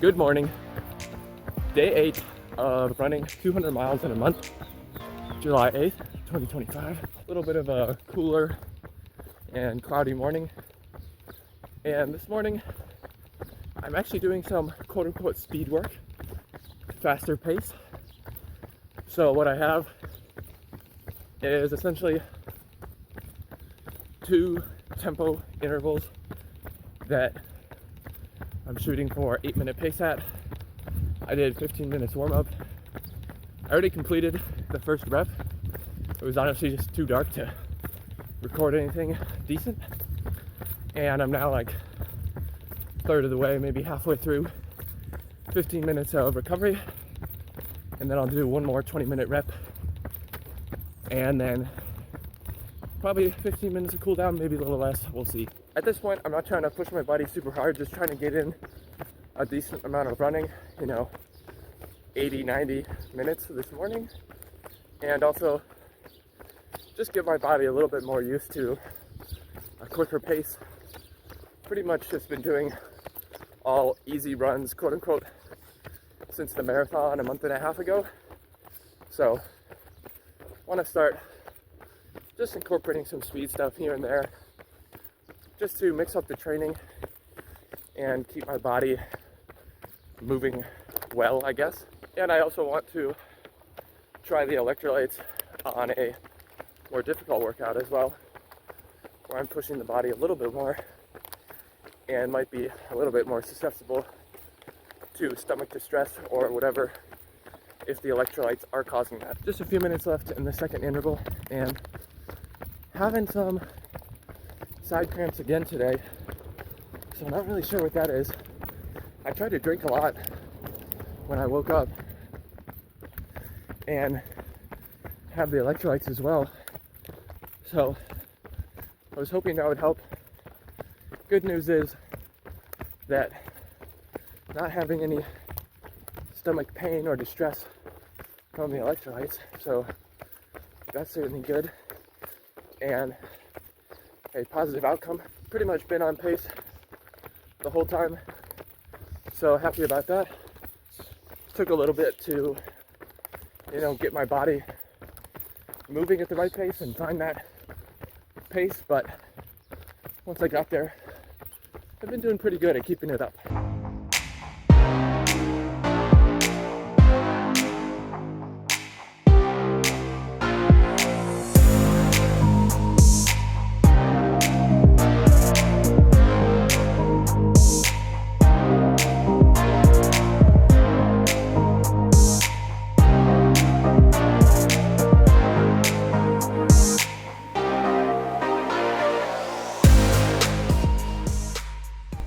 Good morning. Day 8 of running 200 miles in a month, July 8th, 2025. A little bit of a cooler and cloudy morning. And this morning, I'm actually doing some quote unquote speed work, faster pace. So, what I have is essentially 2 tempo intervals that I'm shooting for 8-minute pace at. I did 15 minutes warm up. I already completed the first rep. It was honestly just too dark to record anything decent. And I'm now like a third of the way, maybe halfway through 15 minutes of recovery. And then I'll do one more 20-minute rep. And then probably 15 minutes of cool down, maybe a little less, we'll see. At this point, I'm not trying to push my body super hard, just trying to get in a decent amount of running, 80, 90 minutes this morning. And also just give my body a little bit more used to a quicker pace. Pretty much just been doing all easy runs, quote unquote, since the marathon a month and a half ago. So want to start just incorporating some speed stuff here and there, just to mix up the training and keep my body moving well, I guess. And I also want to try the electrolytes on a more difficult workout as well, where I'm pushing the body a little bit more and might be a little bit more susceptible to stomach distress or whatever if the electrolytes are causing that. Just a few minutes left in the second interval and having some side cramps again today, so I'm not really sure what that is. I tried to drink a lot when I woke up and have the electrolytes as well, so I was hoping that would help. Good news is that not having any stomach pain or distress from the electrolytes, so that's certainly good and a positive outcome. Pretty much been on pace the whole time, so happy about that. Took a little bit to get my body moving at the right pace and find that pace, but once I got there, I've been doing pretty good at keeping it up.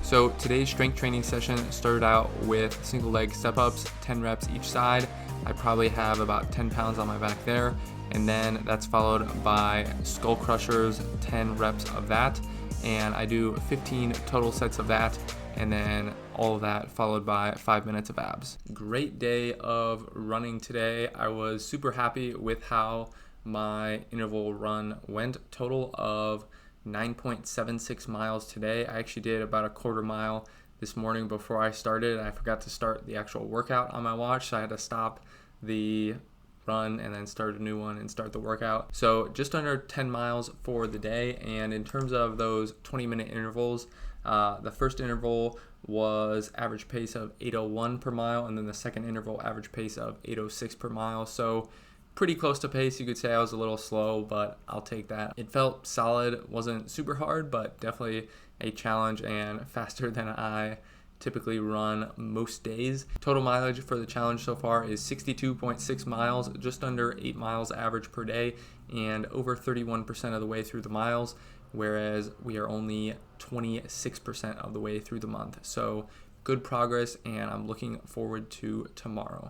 So today's strength training session started out with single leg step-ups, 10 reps each side. I probably have about 10 pounds on my back there. And then that's followed by skull crushers, 10 reps of that. And I do 15 total sets of that. And then all of that followed by 5 minutes of abs. Great day of running today. I was super happy with how my interval run went. Total of 9.76 miles today. I actually did about a quarter mile this morning before I started. I forgot to start the actual workout on my watch, so I had to stop the run and then start a new one and start the workout. So just under 10 miles for the day. And in terms of those 20-minute intervals, the first interval was average pace of 8:01 per mile, and then the second interval average pace of 8:06 per mile. So pretty close to pace. You could say I was a little slow, but I'll take that. It felt solid. Wasn't super hard, but definitely a challenge and faster than I typically run most days. Total mileage for the challenge so far is 62.6 miles, just under 8 miles average per day, and over 31% of the way through the miles, whereas we are only 26% of the way through the month. So good progress, and I'm looking forward to tomorrow.